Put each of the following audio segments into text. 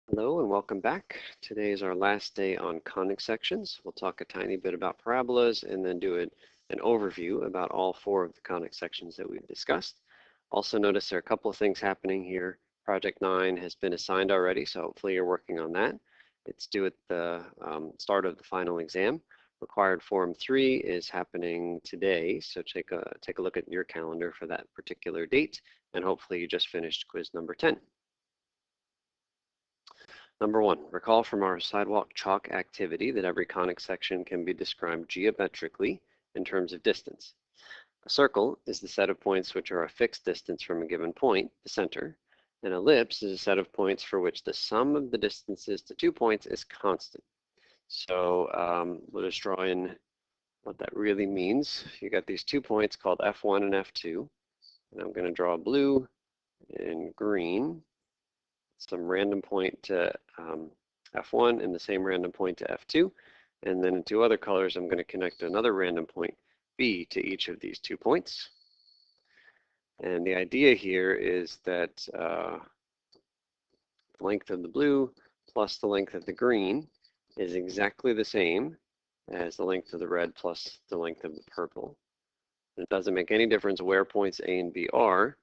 Hello and welcome back. Today is our last day on conic sections. We'll talk a tiny bit about parabolas and then do an overview about all four of the conic sections that we've discussed. Also notice there are a couple of things happening here. Project 9 has been assigned already, so hopefully you're working on that. It's due at the start of the final exam. Required Form 3 is happening today, so take a look at your calendar for that particular date, and hopefully you just finished quiz number 10. Number 1, recall from our sidewalk chalk activity that every conic section can be described geometrically in terms of distance. A circle is the set of points which are a fixed distance from a given point, the center. An ellipse is a set of points for which the sum of the distances to 2 points is constant. So we'll just draw in what that really means. You got these 2 points called F1 and F2, and I'm going to draw blue and green, some random point to F1 and the same random point to F2. And then in 2 other colors, I'm going to connect another random point B to each of these 2 points. And the idea here is that the length of the blue plus the length of the green is exactly the same as the length of the red plus the length of the purple. And it doesn't make any difference where points A and B are.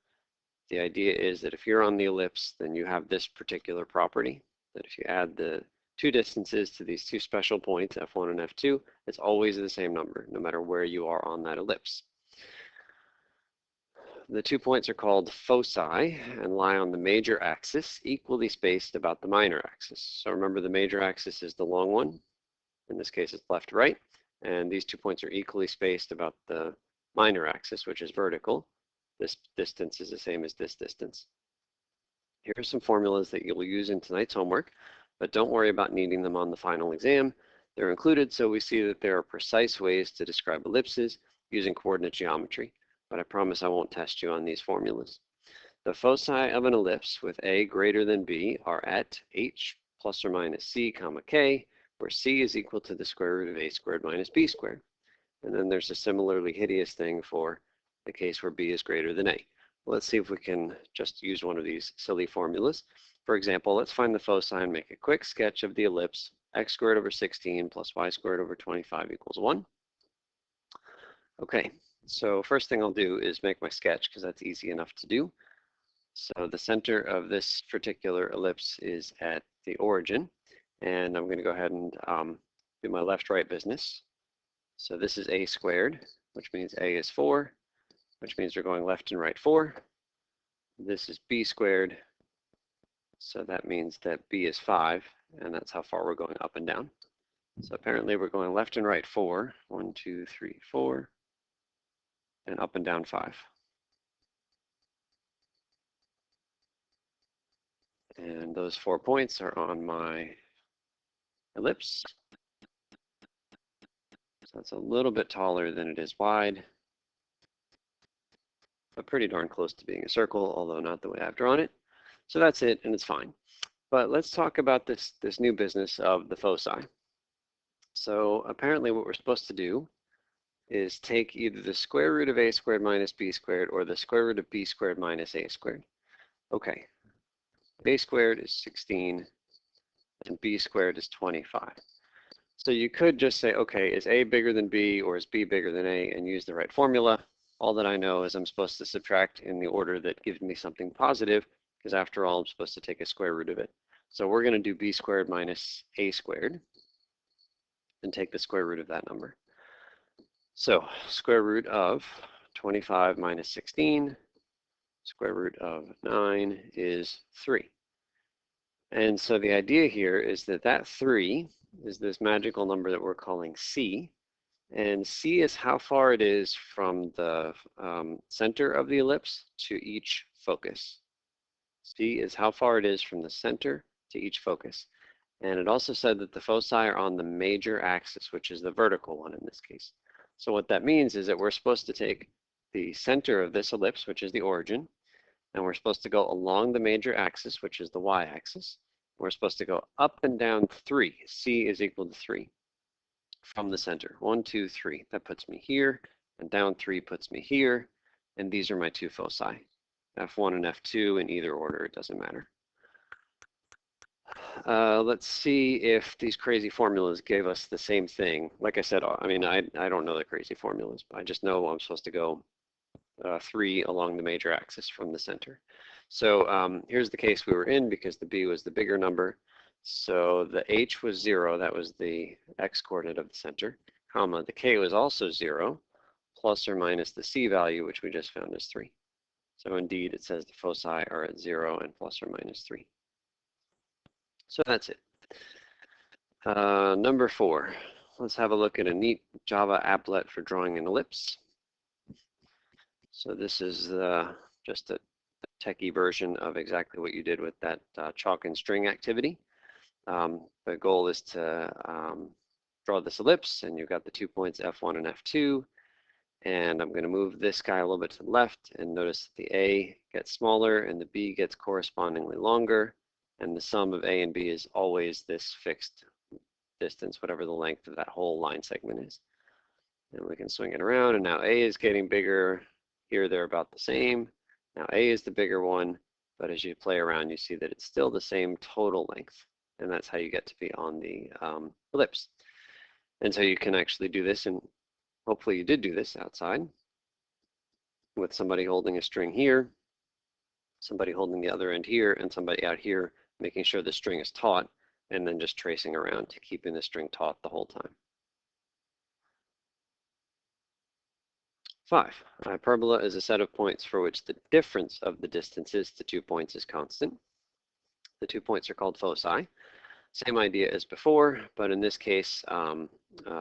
The idea is that if you're on the ellipse, then you have this particular property, that if you add the 2 distances to these 2 special points, F1 and F2, it's always the same number, no matter where you are on that ellipse. The 2 points are called foci and lie on the major axis, equally spaced about the minor axis. So remember, the major axis is the long one. In this case, it's left to right. And these 2 points are equally spaced about the minor axis, which is vertical. This distance is the same as this distance. Here are some formulas that you'll use in tonight's homework, but don't worry about needing them on the final exam. They're included so we see that there are precise ways to describe ellipses using coordinate geometry, but I promise I won't test you on these formulas. The foci of an ellipse with A greater than B are at H plus or minus C comma K, where C is equal to the square root of A squared minus B squared. And then there's a similarly hideous thing for the case where B is greater than A. Let's see if we can just use one of these silly formulas. For example, let's find the foci and make a quick sketch of the ellipse x squared over 16 plus y squared over 25 equals 1. Okay, so first thing I'll do is make my sketch because that's easy enough to do. So the center of this particular ellipse is at the origin, and I'm going to go ahead and do my left-right business. So this is a squared, which means a is 4. Which means we're going left and right 4. This is b squared, so that means that b is 5, and that's how far we're going up and down. So apparently we're going left and right 4, 1, 2, 3, 4, and up and down 5. And those 4 points are on my ellipse. So it's a little bit taller than it is wide, but pretty darn close to being a circle, although not the way I've drawn it. So that's it, and it's fine. But let's talk about this new business of the foci. So apparently what we're supposed to do is take either the square root of a squared minus b squared or the square root of b squared minus a squared. Okay, a squared is 16 and b squared is 25. So you could just say, okay, is a bigger than b or is b bigger than a, and use the right formula. All that I know is I'm supposed to subtract in the order that gives me something positive, because after all, I'm supposed to take a square root of it. So we're going to do b squared minus a squared and take the square root of that number. So square root of 25 minus 16, square root of 9 is 3. And so the idea here is that that 3 is this magical number that we're calling c. And c is how far it is from the center of the ellipse to each focus. C is how far it is from the center to each focus. And it also said that the foci are on the major axis, which is the vertical one in this case. So what that means is that we're supposed to take the center of this ellipse, which is the origin, and we're supposed to go along the major axis, which is the y-axis. We're supposed to go up and down 3. C is equal to 3 from the center. 1, 2, 3. That puts me here, and down 3 puts me here. And these are my 2 foci, F1 and F2 in either order. It doesn't matter. let's see if these crazy formulas gave us the same thing. Like I said, I mean, I don't know the crazy formulas, but I just know I'm supposed to go 3 along the major axis from the center. So here's the case we were in because the b was the bigger number. So the h was 0, that was the x-coordinate of the center, comma, the k was also 0, plus or minus the c value, which we just found is 3. So indeed, it says the foci are at 0 and plus or minus 3. So that's it. Number 4, let's have a look at a neat Java applet for drawing an ellipse. So this is just a techie version of exactly what you did with that chalk and string activity. The goal is to draw this ellipse, and you've got the 2 points F1 and F2. And I'm going to move this guy a little bit to the left, and notice that the A gets smaller and the B gets correspondingly longer. And the sum of A and B is always this fixed distance, whatever the length of that whole line segment is. And we can swing it around, and now A is getting bigger. Here they're about the same. Now A is the bigger one, but as you play around, you see that it's still the same total length. And that's how you get to be on the ellipse. And so you can actually do this, and hopefully you did do this outside with somebody holding a string here, somebody holding the other end here, and somebody out here making sure the string is taut, and then just tracing around to keeping the string taut the whole time. 5. A hyperbola is a set of points for which the difference of the distances to 2 points is constant. The 2 points are called foci. Same idea as before, but in this case,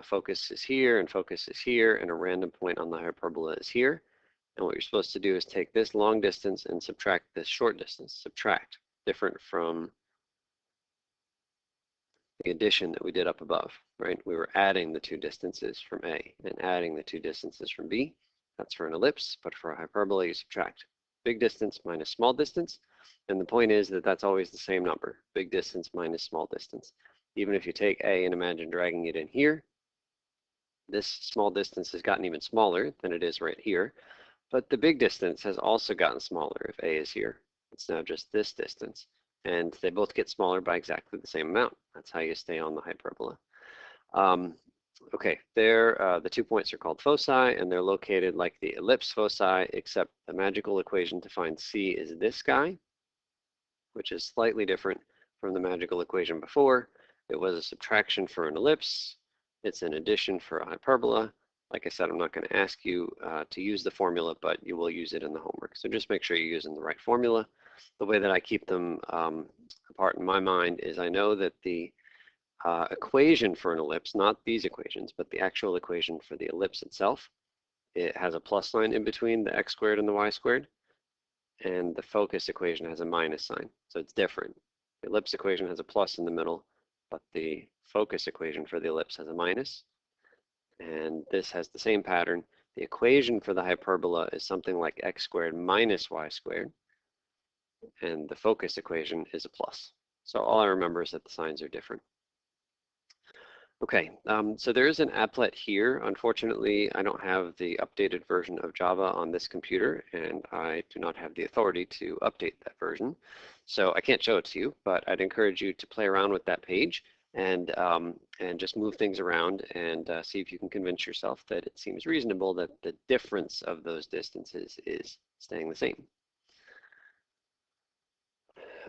focus is here and focus is here, and a random point on the hyperbola is here. And what you're supposed to do is take this long distance and subtract this short distance. Subtract, different from the addition that we did up above, right? We were adding the 2 distances from A and adding the 2 distances from B. That's for an ellipse, but for a hyperbola, you subtract big distance minus small distance. And the point is that that's always the same number, big distance minus small distance. Even if you take A and imagine dragging it in here, this small distance has gotten even smaller than it is right here. But the big distance has also gotten smaller if A is here. It's now just this distance. And they both get smaller by exactly the same amount. That's how you stay on the hyperbola. Okay, the 2 points are called foci, and they're located like the ellipse foci, except the magical equation to find C is this guy, which is slightly different from the magical equation before. It was a subtraction for an ellipse. It's an addition for a hyperbola. Like I said, I'm not going to ask you to use the formula, but you will use it in the homework. So just make sure you're using the right formula. The way that I keep them apart in my mind is I know that the equation for an ellipse, not these equations, but the actual equation for the ellipse itself, it has a plus sign in between the x squared and the y squared, and the focus equation has a minus sign, so it's different. The ellipse equation has a plus in the middle, but the focus equation for the ellipse has a minus, and this has the same pattern. The equation for the hyperbola is something like x squared minus y squared, and the focus equation is a plus. So all I remember is that the signs are different. Okay, so there is an applet here. Unfortunately, I don't have the updated version of Java on this computer, and I do not have the authority to update that version. So I can't show it to you, but I'd encourage you to play around with that page and just move things around and see if you can convince yourself that it seems reasonable that the difference of those distances is staying the same.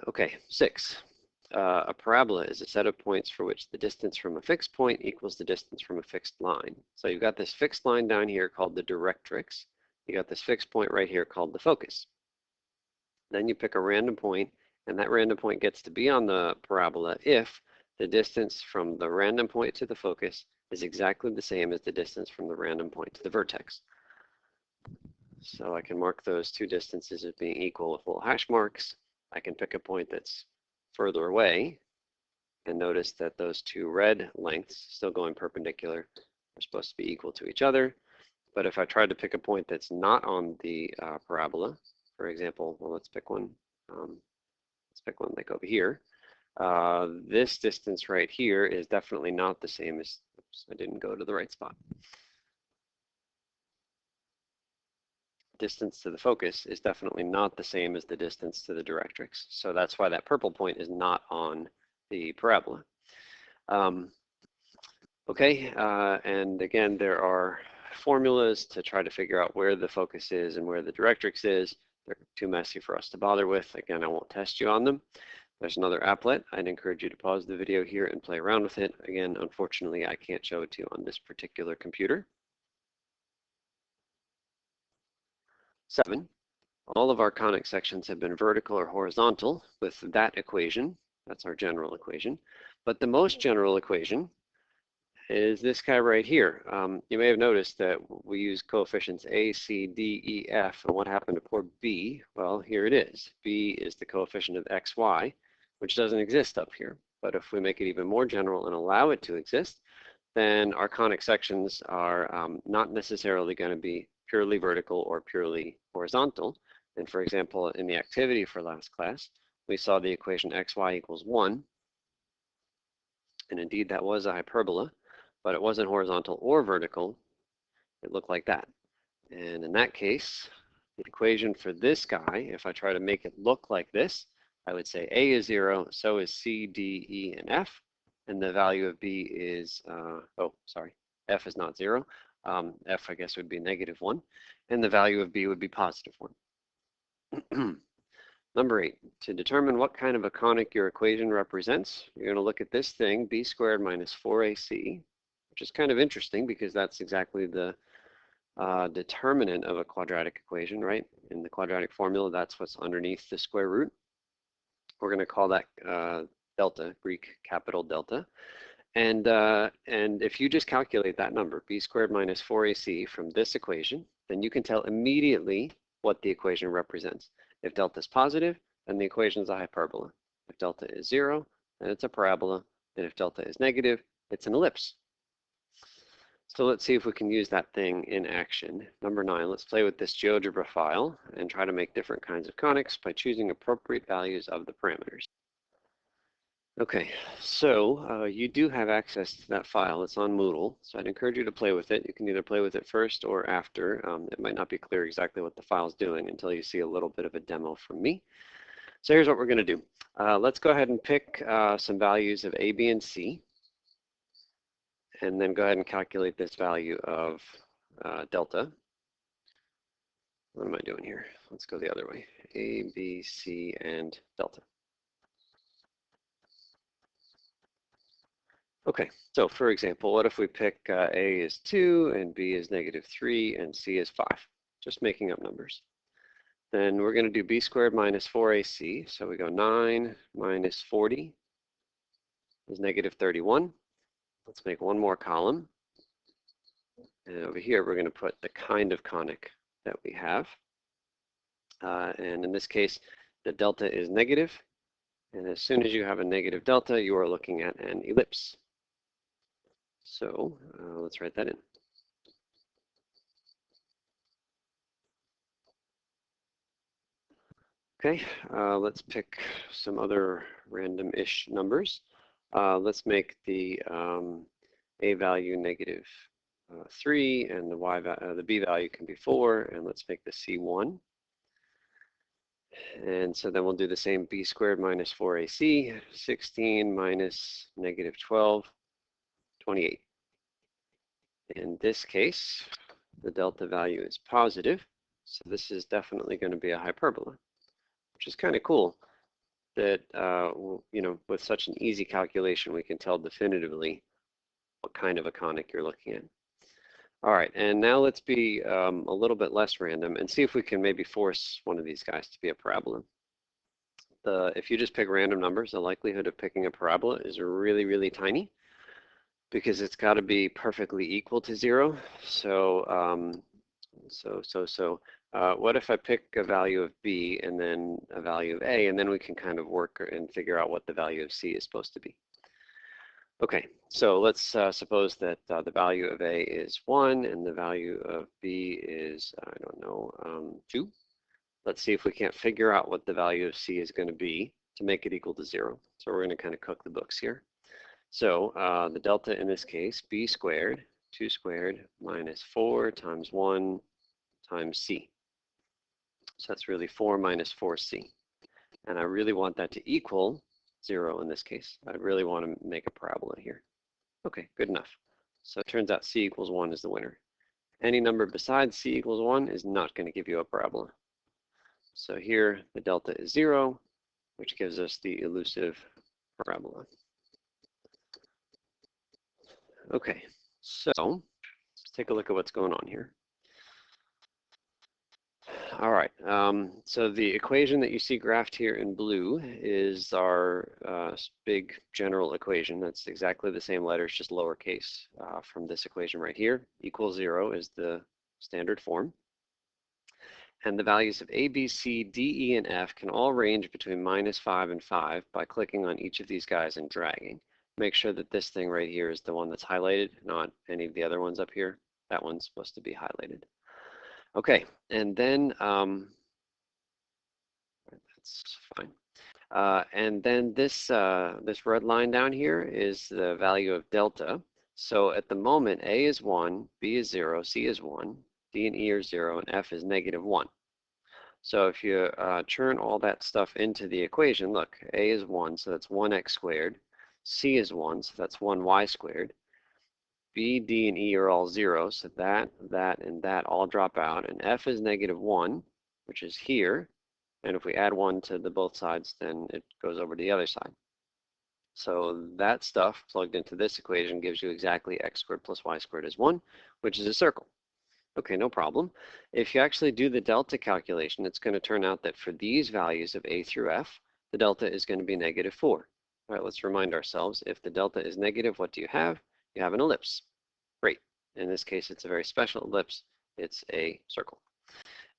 Okay, 6. A parabola is a set of points for which the distance from a fixed point equals the distance from a fixed line. So you've got this fixed line down here called the directrix. You got this fixed point right here called the focus. Then you pick a random point, and that random point gets to be on the parabola if the distance from the random point to the focus is exactly the same as the distance from the random point to the vertex. So I can mark those 2 distances as being equal with little hash marks. I can pick a point that's further away, and notice that those 2 red lengths, still going perpendicular, are supposed to be equal to each other. But if I tried to pick a point that's not on the parabola, for example, well, let's pick one. Let's pick one like over here. This distance right here is definitely not the same as, oops, I didn't go to the right spot. Distance to the focus is definitely not the same as the distance to the directrix. So that's why that purple point is not on the parabola. Okay, and again, there are formulas to try to figure out where the focus is and where the directrix is. They're too messy for us to bother with. Again, I won't test you on them. There's another applet. I'd encourage you to pause the video here and play around with it. Again, unfortunately, I can't show it to you on this particular computer. 7. All of our conic sections have been vertical or horizontal with that equation. That's our general equation. But the most general equation is this guy right here. You may have noticed that we use coefficients A, C, D, E, F, and what happened to poor B? Well, here it is. B is the coefficient of X, Y, which doesn't exist up here. But if we make it even more general and allow it to exist, then our conic sections are not necessarily going to be purely vertical or purely horizontal. And for example, in the activity for last class, we saw the equation xy equals 1. And indeed, that was a hyperbola, but it wasn't horizontal or vertical. It looked like that. And in that case, the equation for this guy, if I try to make it look like this, I would say A is 0, so is C, D, E, and F. And the value of B is, F is not 0. F, I guess, would be -1. And the value of B would be +1. Number 8, to determine what kind of a conic your equation represents, you're going to look at this thing, b squared minus 4ac, which is kind of interesting because that's exactly the determinant of a quadratic equation, right? In the quadratic formula, that's what's underneath the square root. We're going to call that delta, Greek capital delta. And if you just calculate that number, b squared minus 4ac from this equation, then you can tell immediately what the equation represents. If delta is positive, then the equation is a hyperbola. If delta is 0, then it's a parabola. And if delta is negative, it's an ellipse. So let's see if we can use that thing in action. Number 9, let's play with this GeoGebra file and try to make different kinds of conics by choosing appropriate values of the parameters. Okay, so you do have access to that file. It's on Moodle, so I'd encourage you to play with it. You can either play with it first or after. It might not be clear exactly what the file's doing until you see a little bit of a demo from me. So here's what we're going to do. Let's go ahead and pick some values of A, B, and C, and then go ahead and calculate this value of delta. What am I doing here? Let's go the other way. A, B, C, and delta. Okay, so for example, what if we pick A is 2 and B is -3 and C is 5? Just making up numbers. Then we're going to do b squared minus 4ac. So we go 9 minus 40 is -31. Let's make one more column. And over here, we're going to put the kind of conic that we have. And in this case, the delta is negative. And as soon as you have a negative delta, you are looking at an ellipse. So let's write that in. Okay, let's pick some other random-ish numbers. Let's make the A value -3 and the B value can be 4, and let's make the C 1. And so then we'll do the same b squared minus 4ac, 16 minus -12, 28. In this case, the delta value is positive, so this is definitely going to be a hyperbola, which is kind of cool that, you know, with such an easy calculation, we can tell definitively what kind of a conic you're looking at. All right, and now let's be a little bit less random and see if we can maybe force one of these guys to be a parabola. If you just pick random numbers, the likelihood of picking a parabola is really, really tiny because it's got to be perfectly equal to 0. So, what if I pick a value of B and then a value of A, and then we can kind of work and figure out what the value of C is supposed to be. Okay, so let's suppose that the value of A is 1 and the value of B is, I don't know, 2. Let's see if we can't figure out what the value of C is going to be to make it equal to 0. So we're going to kind of cook the books here. So the delta in this case, B squared, 2 squared minus 4 times 1 times C. So that's really 4 minus 4C. And I really want that to equal 0 in this case. I really want to make a parabola here. Okay, good enough. So it turns out c equals 1 is the winner. Any number besides c equals 1 is not going to give you a parabola. So here the delta is 0, which gives us the elusive parabola. Okay, so let's take a look at what's going on here. All right, so the equation that you see graphed here in blue is our big general equation. That's exactly the same letters, just lowercase from this equation right here. Equals 0 is the standard form. And the values of a, b, c, d, e, and f can all range between -5 and 5 by clicking on each of these guys and dragging. Make sure that this thing right here is the one that's highlighted, not any of the other ones up here. That one's supposed to be highlighted. Okay, and then that's fine. And then this red line down here is the value of delta. So at the moment, A is 1, B is 0, C is 1, D and E are 0, and F is -1. So if you churn all that stuff into the equation, look, A is 1, so that's 1x squared. C is 1, so that's 1y squared. B, D, and E are all 0, so that, and that all drop out. And F is -1, which is here. And if we add 1 to the both sides, then it goes over to the other side. So that stuff plugged into this equation gives you exactly x squared plus y squared is 1, which is a circle. Okay, no problem. If you actually do the delta calculation, it's going to turn out that for these values of a through f, the delta is going to be -4. All right, let's remind ourselves, if the delta is negative, what do you have? You have an ellipse. Great. In this case, it's a very special ellipse. It's a circle.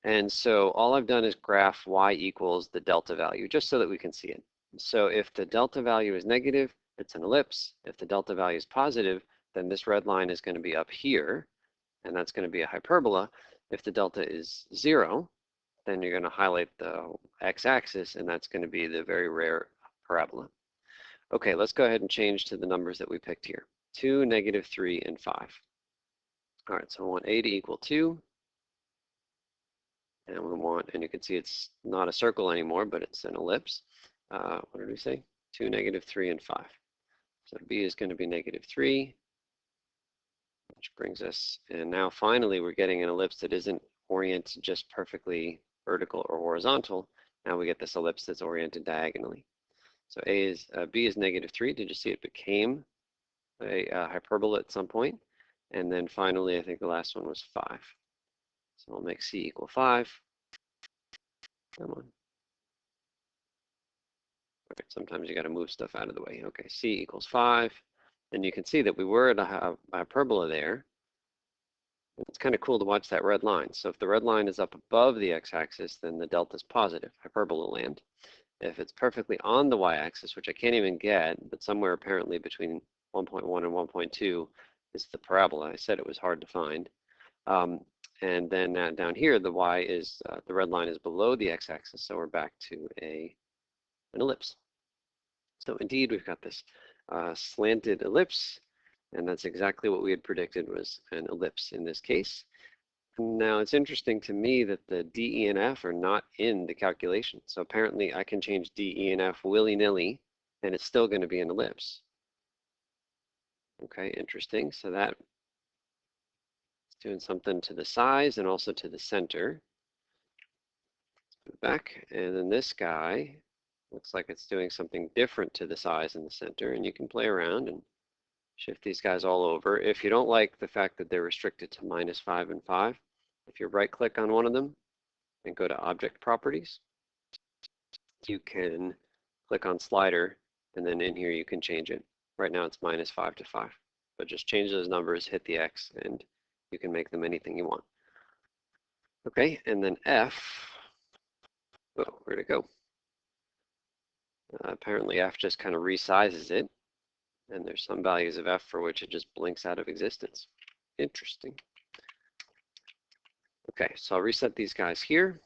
And so all I've done is graph y equals the delta value, just so that we can see it. So if the delta value is negative, it's an ellipse. If the delta value is positive, then this red line is going to be up here, and that's going to be a hyperbola. If the delta is 0, then you're going to highlight the x-axis, and that's going to be the very rare parabola. Okay, let's go ahead and change to the numbers that we picked here. 2, -3, and 5. All right, so I want a to equal 2. And we want, and you can see it's not a circle anymore, but it's an ellipse. What did we say? 2, -3, and 5. So b is going to be -3. Which brings us, and now finally we're getting an ellipse that isn't oriented just perfectly vertical or horizontal. Now we get this ellipse that's oriented diagonally. So b is -3. Did you see it became a hyperbola at some point? And then finally, I think the last one was 5. So we'll make c equal 5. Come on. Okay, sometimes you got to move stuff out of the way. Okay, c equals 5. And you can see that we were at a hyperbola there. It's kind of cool to watch that red line. So if the red line is up above the x-axis, then the delta is positive, hyperbola land. If it's perfectly on the y-axis, which I can't even get, but somewhere apparently between 1.1 and 1.2 is the parabola. I said it was hard to find. And then down here, the y is, the red line is below the x-axis, so we're back to an ellipse. So indeed, we've got this slanted ellipse, and that's exactly what we had predicted was an ellipse in this case. Now, it's interesting to me that the D, E, and F are not in the calculation. So apparently, I can change D, E, and F willy-nilly, and it's still going to be an ellipse. Okay, interesting. So that doing something to the size and also to the center. Let's move back, and then this guy looks like it's doing something different to the size and the center, and you can play around and shift these guys all over. If you don't like the fact that they're restricted to -5 and 5, if you right-click on one of them and go to Object Properties, you can click on Slider, and then in here you can change it. Right now it's -5 to 5, but just change those numbers, hit the X, and you can make them anything you want. Okay, and then F, oh, where'd it go? Apparently F just kind of resizes it, and there's some values of F for which it just blinks out of existence. Interesting. Okay, so I'll reset these guys here,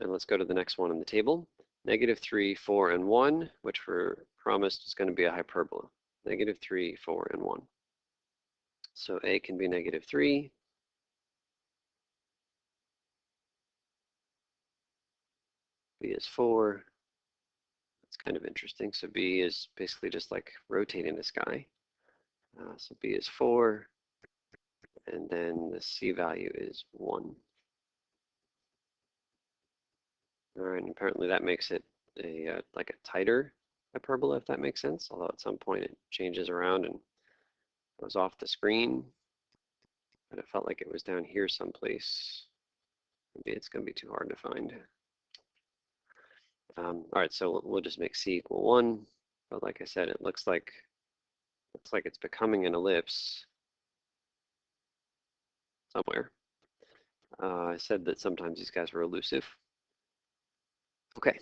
and let's go to the next one on the table. -3, 4, and 1, which were promised is going to be a hyperbola. -3, 4, and 1. So A can be -3. B is 4. kind of interesting. So B is basically just like rotating this guy. So B is 4, and then the C value is 1. All right, and apparently that makes it a like a tighter hyperbola, if that makes sense. Although at some point it changes around and goes off the screen. But it felt like it was down here someplace. Maybe it's going to be too hard to find. All right, so we'll just make C equal 1. But like I said, it looks like it's becoming an ellipse somewhere. I said that sometimes these guys were elusive. Okay,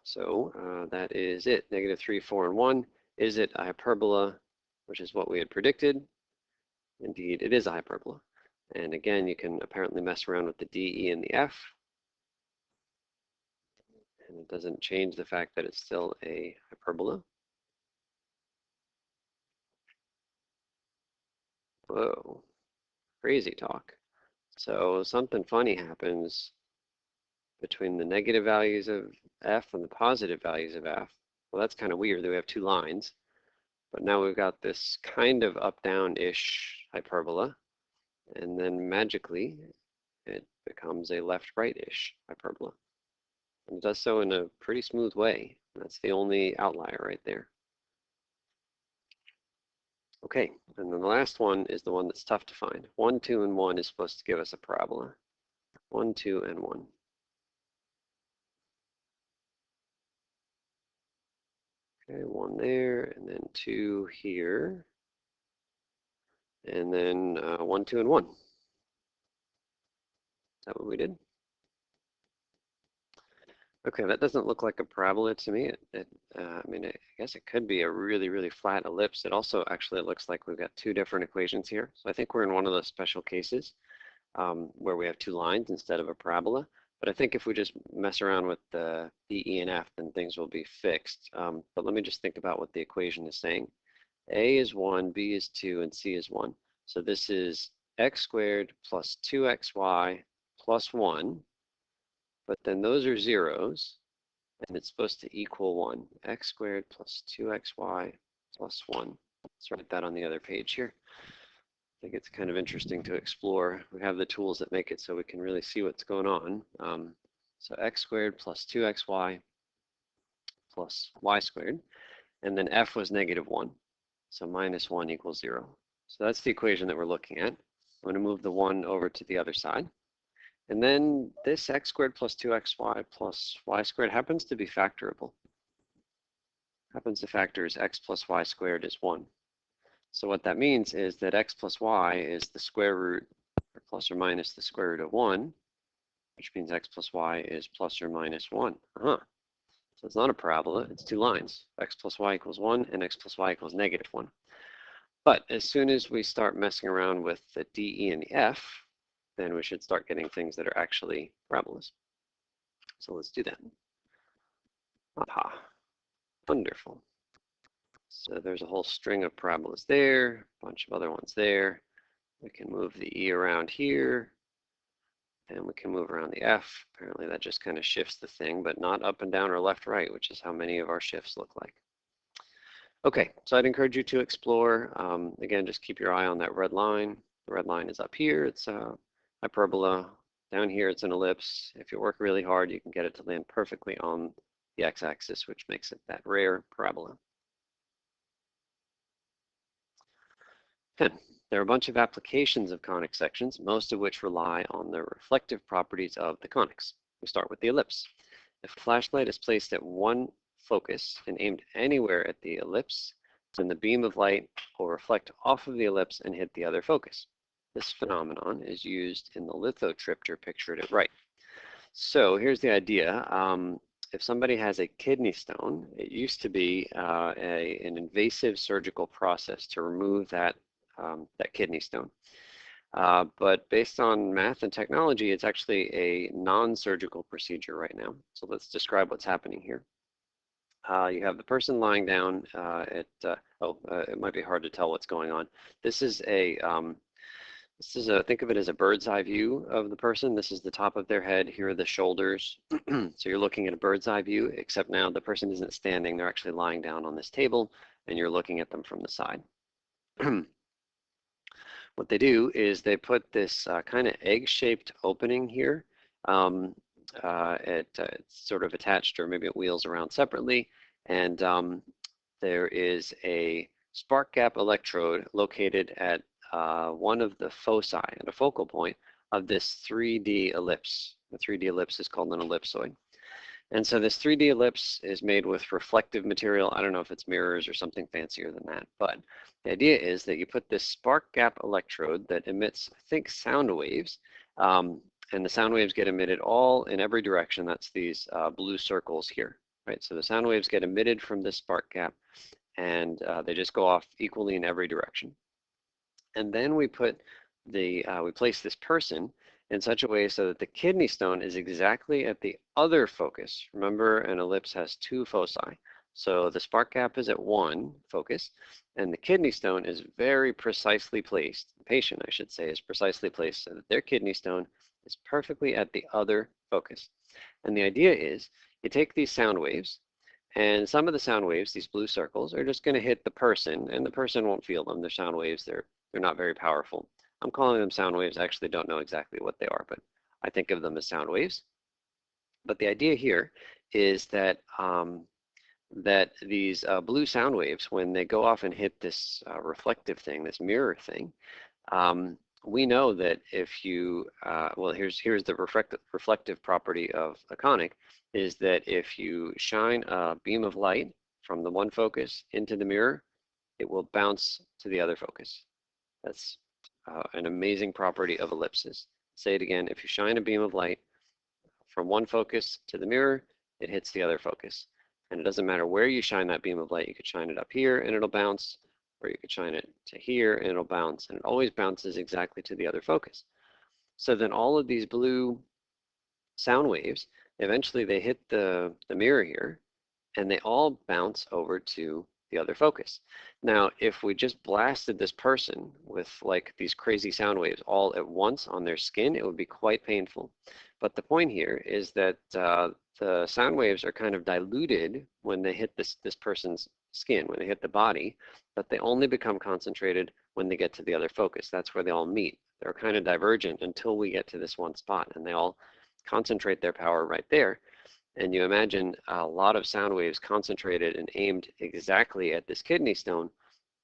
so that is it. -3, 4, and 1. Is it a hyperbola, which is what we had predicted? Indeed, it is a hyperbola. And again, you can apparently mess around with the D, E, and the F. And it doesn't change the fact that it's still a hyperbola. Whoa, crazy talk. So something funny happens between the negative values of F and the positive values of F. Well, that's kind of weird that we have two lines. But now we've got this kind of up-down-ish hyperbola. And then magically, it becomes a left-right-ish hyperbola. And it does so in a pretty smooth way. That's the only outlier right there. Okay, and then the last one is the one that's tough to find. 1, 2, and 1 is supposed to give us a parabola. 1, 2, and 1. Okay, 1 there, and then 2 here. And then 1, 2, and 1. Is that what we did? Okay, that doesn't look like a parabola to me. I mean, I guess it could be a really, really flat ellipse. It also actually looks like we've got two different equations here. So I think we're in one of those special cases where we have two lines instead of a parabola. But I think if we just mess around with the D, E, and F, then things will be fixed. But let me just think about what the equation is saying. A is 1, B is 2, and C is 1. So this is x squared plus 2xy plus 1. But then those are zeros, and it's supposed to equal 1. X squared plus 2xy plus 1. Let's write that on the other page here. I think it's kind of interesting to explore. We have the tools that make it so we can really see what's going on. So x squared plus 2xy plus y squared. And then f was -1. So -1 equals 0. So that's the equation that we're looking at. I'm going to move the 1 over to the other side. And then this x squared plus 2xy plus y squared happens to be factorable. Happens to factor as x plus y squared is 1. So what that means is that x plus y is the square root, or plus or minus the square root of 1, which means x plus y is plus or minus 1. So it's not a parabola, it's two lines. X plus y equals 1 and x plus y equals -1. But as soon as we start messing around with the D, E, and the F, then we should start getting things that are actually parabolas. So let's do that. Aha, wonderful. So there's a whole string of parabolas there, a bunch of other ones there. We can move the E around here, and we can move around the F. Apparently that just kind of shifts the thing, but not up and down or left, right, which is how many of our shifts look like. Okay, so I'd encourage you to explore. Again, just keep your eye on that red line. The red line is up here. It's a hyperbola. Down here, it's an ellipse. If you work really hard, you can get it to land perfectly on the x-axis, which makes it that rare parabola. 10. There are a bunch of applications of conic sections, most of which rely on the reflective properties of the conics. We start with the ellipse. If a flashlight is placed at one focus and aimed anywhere at the ellipse, then the beam of light will reflect off of the ellipse and hit the other focus. This phenomenon is used in the lithotripter pictured at right. So here's the idea. If somebody has a kidney stone, it used to be an invasive surgical process to remove that kidney stone. But based on math and technology, it's actually a non-surgical procedure right now. So let's describe what's happening here. You have the person lying down it might be hard to tell what's going on. This is a This is a, think of it as a bird's eye view of the person. This is the top of their head. Here are the shoulders. So you're looking at a bird's eye view, except now the person isn't standing. They're actually lying down on this table, and you're looking at them from the side. What they do is they put this kind of egg-shaped opening here. It's sort of attached, or maybe it wheels around separately, and there is a spark gap electrode located at one of the foci, at a focal point of this 3D ellipse. The 3D ellipse is called an ellipsoid. And so this 3D ellipse is made with reflective material. I don't know if it's mirrors or something fancier than that, but the idea is that you put this spark gap electrode that emits, I think, sound waves, and the sound waves get emitted all in every direction. That's these blue circles here, right? So the sound waves get emitted from this spark gap, and they just go off equally in every direction. And then we put we place this person in such a way so that the kidney stone is exactly at the other focus. Remember, an ellipse has two foci. So the spark gap is at one focus, and the kidney stone is very precisely placed. The patient, I should say, is precisely placed so that their kidney stone is perfectly at the other focus. And the idea is you take these sound waves, and some of the sound waves, these blue circles, are just going to hit the person, and the person won't feel them. They're sound waves. They're not very powerful. I'm calling them sound waves. I actually don't know exactly what they are, but I think of them as sound waves. But the idea here is that these blue sound waves, when they go off and hit this reflective thing, this mirror thing, we know that if you, well, here's the reflective property of a conic, is that if you shine a beam of light from the one focus into the mirror, it will bounce to the other focus. That's an amazing property of ellipses. Say it again, if you shine a beam of light from one focus to the mirror, it hits the other focus. And it doesn't matter where you shine that beam of light. You could shine it up here and it'll bounce, or you could shine it to here and it'll bounce, and it always bounces exactly to the other focus. So then all of these blue sound waves, eventually they hit the mirror here, and they all bounce over to the other focus. Now, if we just blasted this person with like these crazy sound waves all at once on their skin, it would be quite painful. But the point here is that the sound waves are kind of diluted when they hit this person's skin, when they hit the body, but they only become concentrated when they get to the other focus. That's where they all meet. They're kind of divergent until we get to this one spot, and they all concentrate their power right there. And you imagine a lot of sound waves concentrated and aimed exactly at this kidney stone.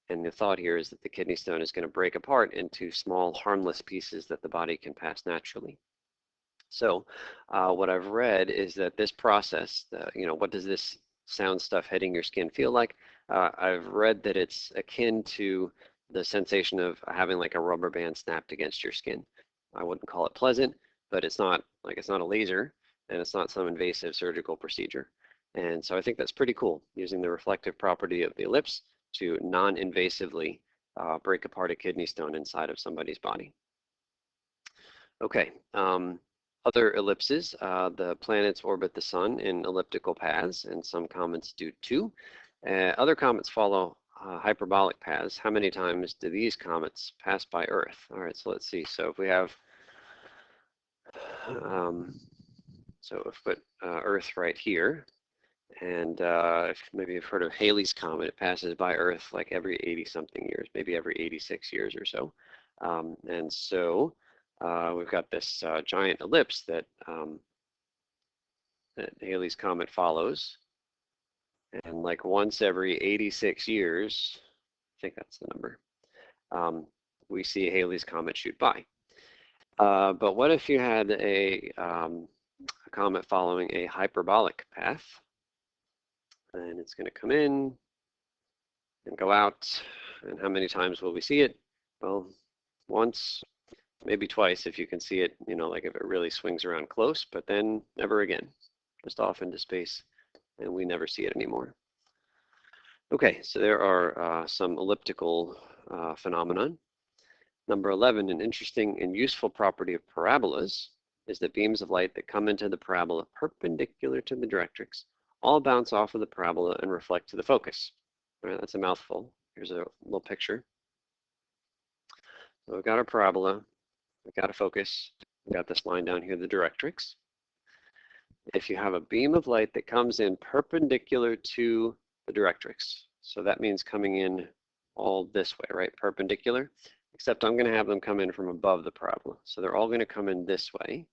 And the thought here is that the kidney stone is going to break apart into small, harmless pieces that the body can pass naturally. So what I've read is that this process, what does this sound stuff hitting your skin feel like? I've read that it's akin to the sensation of having like a rubber band snapped against your skin. I wouldn't call it pleasant, but it's not a laser, and it's not some invasive surgical procedure. And so I think that's pretty cool, using the reflective property of the ellipse to non-invasively break apart a kidney stone inside of somebody's body. Okay, other ellipses, the planets orbit the sun in elliptical paths, and some comets do too. Other comets follow hyperbolic paths. How many times do these comets pass by Earth? All right, so let's see. So if we have, so if we put Earth right here, and if maybe you've heard of Halley's Comet, it passes by Earth like every 80-something years, maybe every 86 years or so. And so we've got this giant ellipse that Halley's Comet follows. And like once every 86 years, I think that's the number, we see Halley's Comet shoot by. But what if you had a comet following a hyperbolic path? And it's going to come in and go out. And how many times will we see it? Well, once, maybe twice if you can see it, like if it really swings around close, but then never again, just off into space, and we never see it anymore. Okay, so there are some elliptical phenomenon. Number 11, an interesting and useful property of parabolas is that beams of light that come into the parabola perpendicular to the directrix all bounce off of the parabola and reflect to the focus. All right, that's a mouthful. Here's a little picture. So we've got our parabola, we've got a focus, we've got this line down here, the directrix. If you have a beam of light that comes in perpendicular to the directrix, so that means coming in all this way, right? Perpendicular, except I'm going to have them come in from above the parabola. So they're all going to come in this way.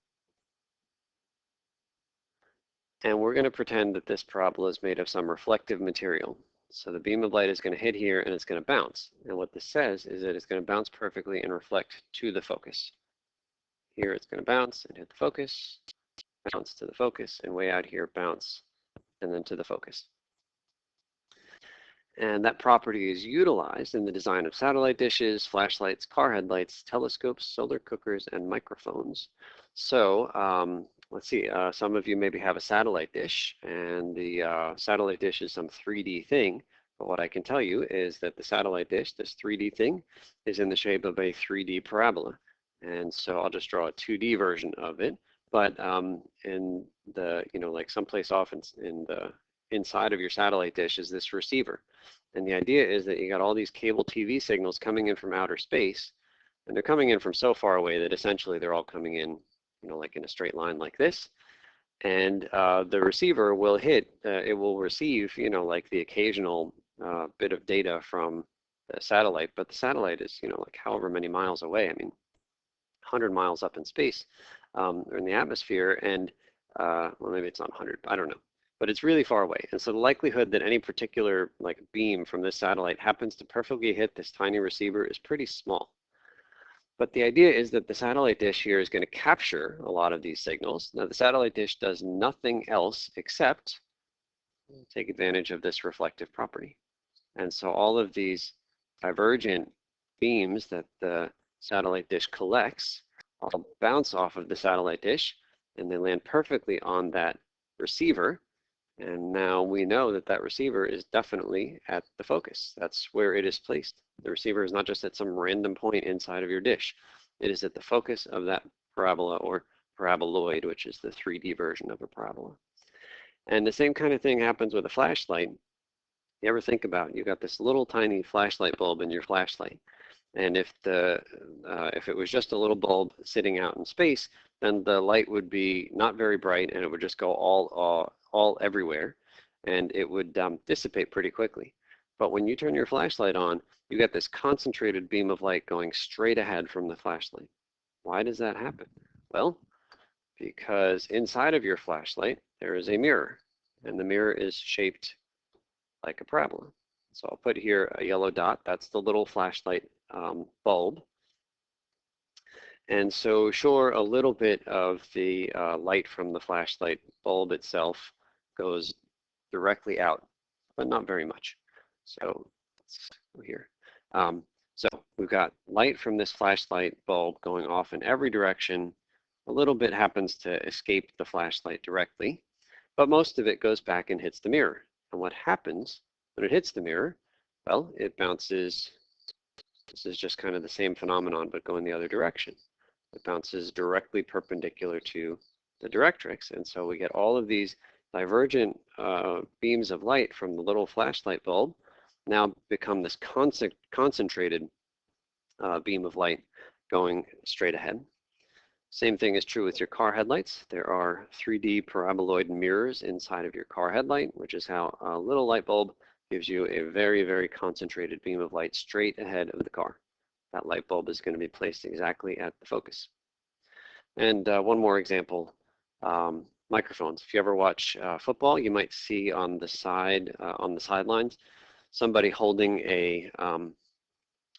And we're going to pretend that this parabola is made of some reflective material. So the beam of light is going to hit here and it's going to bounce. And what this says is that it's going to bounce perfectly and reflect to the focus. Here it's going to bounce and hit the focus, bounce to the focus, and way out here bounce and then to the focus. And that property is utilized in the design of satellite dishes, flashlights, car headlights, telescopes, solar cookers, and microphones. So let's see, some of you maybe have a satellite dish, and the satellite dish is some 3D thing. But what I can tell you is that the satellite dish, this 3D thing, is in the shape of a 3D parabola. And so I'll just draw a 2D version of it. But in the, like someplace off in the inside of your satellite dish is this receiver. And the idea is that you got all these cable TV signals coming in from outer space, and they're coming in from so far away that essentially they're all coming in, like in a straight line like this. And the receiver will it will receive, like the occasional bit of data from the satellite, but the satellite is, like however many miles away. I mean, 100 miles up in space or in the atmosphere, and well, maybe it's not 100, I don't know. But it's really far away. And so the likelihood that any particular like beam from this satellite happens to perfectly hit this tiny receiver is pretty small. But the idea is that the satellite dish here is going to capture a lot of these signals. Now the satellite dish does nothing else except take advantage of this reflective property. And so all of these divergent beams that the satellite dish collects all bounce off of the satellite dish, and they land perfectly on that receiver. And now we know that that receiver is definitely at the focus. That's where it is placed. The receiver is not just at some random point inside of your dish. It is at the focus of that parabola or paraboloid, which is the 3D version of a parabola. And the same kind of thing happens with a flashlight. You ever think about, you got this little tiny flashlight bulb in your flashlight. And if it was just a little bulb sitting out in space, then the light would be not very bright, and it would just go all everywhere, and it would dissipate pretty quickly. But when you turn your flashlight on, you get this concentrated beam of light going straight ahead from the flashlight. Why does that happen? Well, because inside of your flashlight there is a mirror, and the mirror is shaped like a parabola. So I'll put here a yellow dot. That's the little flashlight bulb. And so sure, a little bit of the light from the flashlight bulb itself goes directly out, but not very much. So let's go here. So we've got light from this flashlight bulb going off in every direction. A little bit happens to escape the flashlight directly, but most of it goes back and hits the mirror. And what happens when it hits the mirror? Well, it bounces. This is just kind of the same phenomenon, but going the other direction. It bounces directly perpendicular to the directrix, and so we get all of these divergent beams of light from the little flashlight bulb now become this concentrated beam of light going straight ahead. Same thing is true with your car headlights. There are 3D paraboloid mirrors inside of your car headlight, which is how a little light bulb gives you a very, very concentrated beam of light straight ahead of the car. That light bulb is going to be placed exactly at the focus. And one more example, microphones. If you ever watch football, you might see on the sidelines, somebody holding a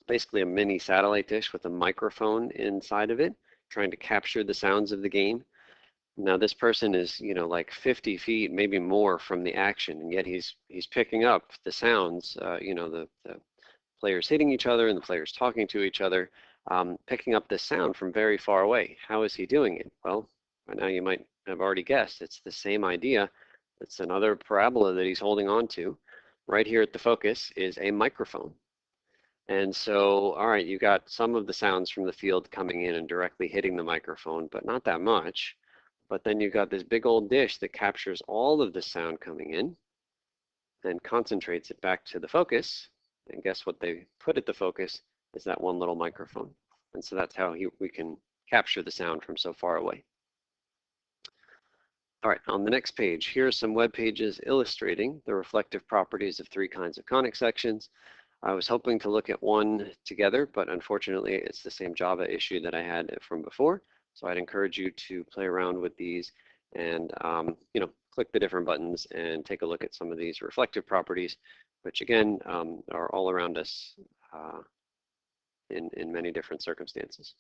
basically a mini satellite dish with a microphone inside of it, trying to capture the sounds of the game. Now this person is, like 50 feet, maybe more from the action, and yet he's picking up the sounds, the players hitting each other and the players talking to each other, picking up this sound from very far away. How is he doing it? Well, by now you might have already guessed. It's the same idea. It's another parabola that he's holding on to. Right here at the focus is a microphone. And so, all right, you got some of the sounds from the field coming in and directly hitting the microphone, but not that much. But then you've got this big old dish that captures all of the sound coming in and concentrates it back to the focus. And guess what they put at the focus is that one little microphone. And so that's how we can capture the sound from so far away. All right, on the next page, here are some web pages illustrating the reflective properties of three kinds of conic sections. I was hoping to look at one together, but unfortunately it's the same Java issue that I had from before. So I'd encourage you to play around with these and click the different buttons and take a look at some of these reflective properties, which again are all around us in many different circumstances.